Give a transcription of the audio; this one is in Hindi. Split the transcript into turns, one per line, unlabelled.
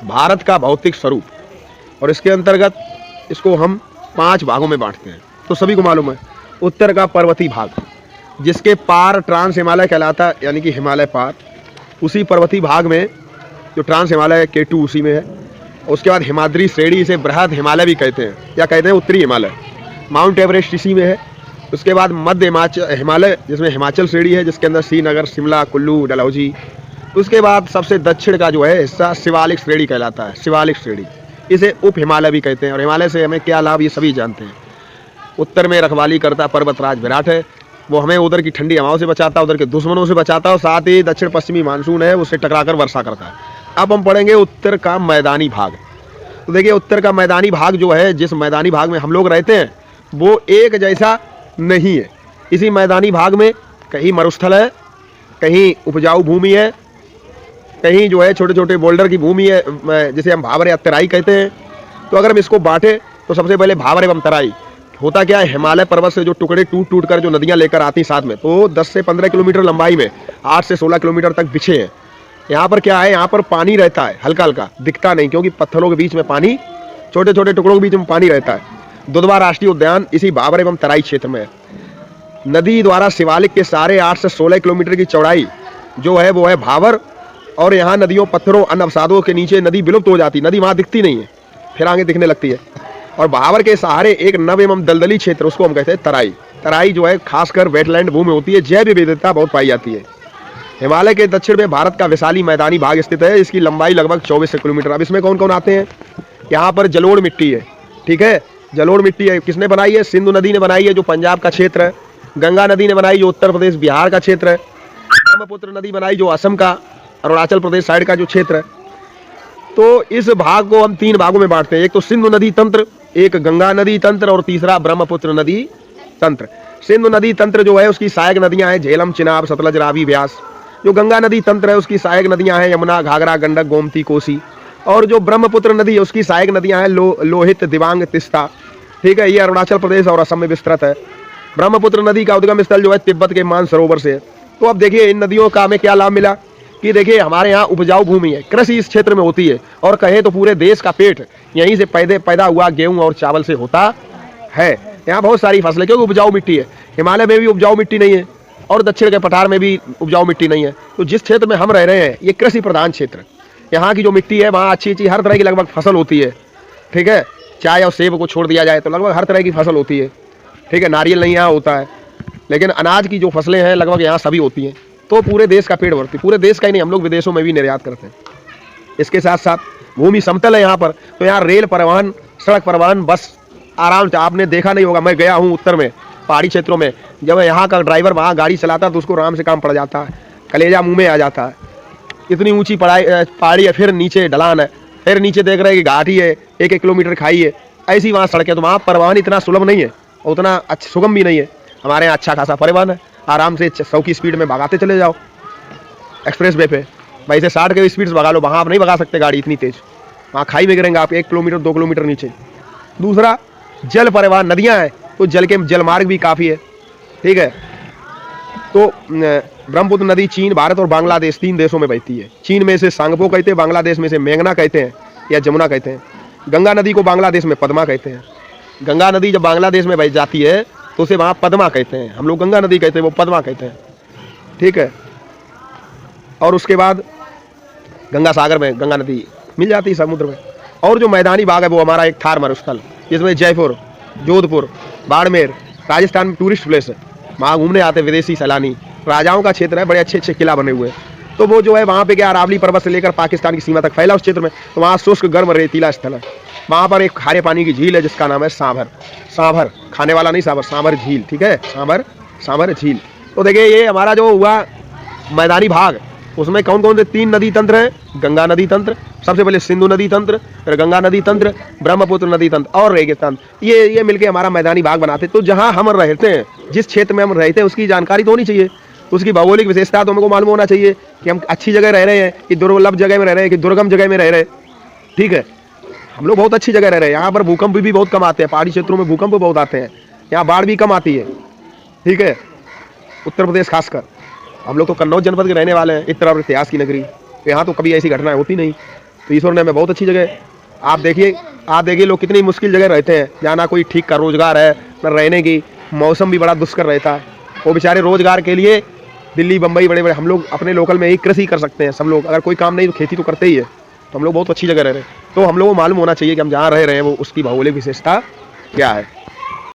भारत का भौतिक स्वरूप और इसके अंतर्गत इसको हम 5 भागों में बांटते हैं। तो सभी को मालूम है, उत्तर का पर्वतीय भाग जिसके पार ट्रांस हिमालय कहलाता है, यानी कि हिमालय पार, उसी पर्वतीय भाग में जो ट्रांस हिमालय K2 उसी में है। उसके बाद हिमाद्री श्रेणी, इसे बृहद हिमालय भी कहते हैं या कहते हैं उत्तरी हिमालय। माउंट एवरेस्ट इसी में है। उसके बाद मध्य हिमालय जिसमें हिमाचल श्रेणी है, जिसके अंदर श्रीनगर, शिमला, कुल्लू, डलहौजी। उसके बाद सबसे दक्षिण का जो है हिस्सा शिवालिक श्रेणी कहलाता है, शिवालिक श्रेणी, इसे उप हिमालय भी कहते हैं। और हिमालय से हमें क्या लाभ ये सभी जानते हैं। उत्तर में रखवाली करता पर्वतराज विराट है, वो हमें उधर की ठंडी हवाओं से बचाता है, उधर के दुश्मनों से बचाता है, और साथ ही दक्षिण पश्चिमी मानसून है उससे टकराकर वर्षा करता है। अब हम पढ़ेंगे उत्तर का मैदानी भाग। तो देखिए, उत्तर का मैदानी भाग जो है, जिस मैदानी भाग में हम लोग रहते हैं वो एक जैसा नहीं है। इसी मैदानी भाग में कहीं मरुस्थल है, कहीं उपजाऊ भूमि है, कहीं जो है छोटे छोटे बोल्डर की भूमि है, जिसे हम भावर या तराई कहते हैं। तो अगर हम इसको बांटे तो सबसे पहले भावर एवं तराई होता क्या है, हिमालय पर्वत से जो टुकड़े टूट टूट कर जो नदियां लेकर आती साथ में, तो 10 से 15 किलोमीटर लंबाई में 8 से 16 किलोमीटर तक बिछे हैं। यहाँ पर क्या है, यहाँ पर पानी रहता है, हल्का हल्का दिखता नहीं, क्योंकि पत्थरों के बीच में पानी, छोटे छोटे टुकड़ों के बीच में पानी रहता है। दुधवा राष्ट्रीय उद्यान इसी भावर एवं तराई क्षेत्र में है। नदी द्वारा शिवालिक के सारे 8 से 16 किलोमीटर की चौड़ाई जो है वो है भावर। और यहाँ नदियों, पत्थरों, अन्य अवसादों के नीचे नदी विलुप्त हो जाती, नदी वहाँ दिखती नहीं है, फिर आगे दिखने लगती है। और भावर के सहारे एक नव एवं दलदली क्षेत्र, उसको हम कहते हैं तराई। तराई जो है खासकर वेटलैंड भूमि होती है, जैव विविधता बहुत पाई जाती है। हिमालय के दक्षिण में भारत का विशाली मैदानी भाग स्थित है, इसकी लंबाई लगभग 24 किलोमीटर। अब इसमें कौन कौन आते हैं, यहाँ पर जलोढ़ मिट्टी है, ठीक है, जलोढ़ मिट्टी है। किसने बनाई है, सिंधु नदी ने बनाई है, जो पंजाब का क्षेत्र है। गंगा नदी ने बनाई, जो उत्तर प्रदेश बिहार का क्षेत्र है। ब्रह्मपुत्र नदी बनाई, जो असम का, अरुणाचल प्रदेश साइड का जो क्षेत्र है। तो इस भाग को हम 3 भागों में बांटते हैं, एक तो सिंधु नदी तंत्र, एक गंगा नदी तंत्र, और तीसरा ब्रह्मपुत्र नदी तंत्र। सिंधु नदी तंत्र जो है उसकी सहायक नदियां हैं झेलम, चिनाब, सतलज, रावी, व्यास। जो गंगा नदी तंत्र है उसकी सहायक नदियां हैं यमुना, घाघरा, गंडक, गोमती, कोसी। और जो ब्रह्मपुत्र नदी है उसकी सहायक नदियां हैं लोहित, दिबांग, तिस्ता, ठीक है। ये अरुणाचल प्रदेश और असम में विस्तृत है। ब्रह्मपुत्र नदी का उद्गम स्थल जो है तिब्बत के मानसरोवर से है। तो अब देखिए, इन नदियों का हमें क्या लाभ मिला कि देखिए, हमारे यहाँ उपजाऊ भूमि है, कृषि इस क्षेत्र में होती है, और कहें तो पूरे देश का पेट यहीं से पैदा हुआ गेहूं और चावल से होता है। यहाँ बहुत सारी फसलें, क्योंकि उपजाऊ मिट्टी है। हिमालय में भी उपजाऊ मिट्टी नहीं है, और दक्षिण के पठार में भी उपजाऊ मिट्टी नहीं है। तो जिस क्षेत्र में हम रह रहे हैं ये कृषि प्रधान क्षेत्र, यहाँ की जो मिट्टी है वहाँ अच्छी हर तरह की लगभग फसल होती है, ठीक है। चाय और सेब को छोड़ दिया जाए तो लगभग हर तरह की फसल होती है, ठीक है। नारियल नहीं यहाँ होता है, लेकिन अनाज की जो फसलें हैं लगभग यहाँ सभी होती हैं। तो पूरे देश का पेट भरती, पूरे देश का ही नहीं, हम लोग विदेशों में भी निर्यात करते हैं। इसके साथ साथ भूमि समतल है यहाँ पर, तो यहाँ रेल परिवहन, सड़क परिवहन, बस आराम से, आपने देखा नहीं होगा, मैं गया हूँ उत्तर में पहाड़ी क्षेत्रों में, जब यहाँ का ड्राइवर वहाँ गाड़ी चलाता है तो उसको आराम से काम पड़ जाता है, कलेजा मुँह में आ जाता है। इतनी ऊँची पहाड़ी है, फिर नीचे ढलान है, फिर नीचे देख रहे हैं कि घाटी है, 1-1 किलोमीटर खाई है, ऐसी वहाँ सड़कें। तो वहाँ परिवहन इतना सुलभ नहीं है, उतना अच्छा सुगम भी नहीं है। हमारे यहाँ अच्छा खासा परिवहन है, आराम से 100 की स्पीड में भगाते चले जाओ एक्सप्रेस वे पे, भाई से 60 के स्पीड से भगा लो। वहाँ आप नहीं भगा सकते गाड़ी इतनी तेज, वहाँ खाई में गिरेंगे आप 1 किलोमीटर 2 किलोमीटर नीचे। दूसरा, जल परिवहन, नदियाँ हैं तो जल के जलमार्ग भी काफ़ी है, ठीक है। तो ब्रह्मपुत्र नदी चीन, भारत और बांग्लादेश 3 देशों में बहती है। चीन में इसे सांगपो कहते हैं, बांग्लादेश में इसे मेघना कहते हैं या जमुना कहते हैं। गंगा नदी को बांग्लादेश में पद्मा कहते हैं। गंगा नदी जब बांग्लादेश में बह जाती है तो उसे वहाँ पद्मा कहते हैं, हम लोग गंगा नदी कहते हैं, वो पद्मा कहते हैं, ठीक है। और उसके बाद गंगा सागर में गंगा नदी मिल जाती है समुद्र में। और जो मैदानी भाग है वो हमारा एक थार मरुस्थल, जिसमें जयपुर, जोधपुर, बाड़मेर, राजस्थान में टूरिस्ट प्लेस है, वहाँ घूमने आते हैं विदेशी सैलानी। राजाओं का क्षेत्र है, बड़े अच्छे अच्छे किला बने हुए हैं। तो वो जो है वहाँ पे क्या, अरावली पर्वत से लेकर पाकिस्तान की सीमा तक फैला उस क्षेत्र में। तो वहाँ शुष्क गर्म रेतीला स्थल है। वहाँ पर एक खारे पानी की झील है जिसका नाम है सांभर, सांभर खाने वाला नहीं, सांभर झील, ठीक है, सांभर झील। तो देखिए, ये हमारा जो हुआ मैदानी भाग, उसमें कौन कौन से 3 नदी तंत्र हैं। गंगा नदी तंत्र, सबसे पहले सिंधु नदी तंत्र, फिर गंगा नदी तंत्र, ब्रह्मपुत्र नदी तंत्र और रेगिस्तान। ये मिलके हमारा मैदानी भाग बनाते। तो जहाँ हम रहते हैं, जिस क्षेत्र में हम रहते हैं, उसकी जानकारी तो होनी चाहिए, उसकी भौगोलिक विशेषता तो हमको मालूम होना चाहिए कि हम अच्छी जगह रह रहे हैं कि दुर्लभ जगह में रह रहे हैं कि दुर्गम जगह में रह रहे हैं, ठीक है। हम लोग बहुत अच्छी जगह रह रहे हैं, यहाँ पर भूकंप भी बहुत कम आते हैं, पहाड़ी क्षेत्रों में भूकंप बहुत आते हैं, यहाँ बाढ़ भी कम आती है, ठीक है। उत्तर प्रदेश खासकर, हम लोग तो कन्नौज जनपद के रहने वाले हैं, इस तरफ इतिहास की नगरी, तो यहाँ तो कभी ऐसी घटनाएं होती नहीं। तो ईश्वर ने हमें बहुत अच्छी जगह, आप देखिए लोग कितनी मुश्किल जगह रहते हैं, जहाँ ना कोई ठीक का रोजगार है, ना रहने की, मौसम भी बड़ा दुष्कर रहता है। वो बेचारे रोजगार के लिए दिल्ली बम्बई बड़े बड़े, हम लोग अपने लोकल में ही कृषि कर सकते हैं। सब लोग अगर कोई काम नहीं तो खेती तो करते ही है। तो हम लोग बहुत अच्छी जगह रह रहे हैं। तो हम लोग को मालूम होना चाहिए कि हम जहाँ रह रहे हैं वो उसकी भौगोलिक विशेषता क्या है।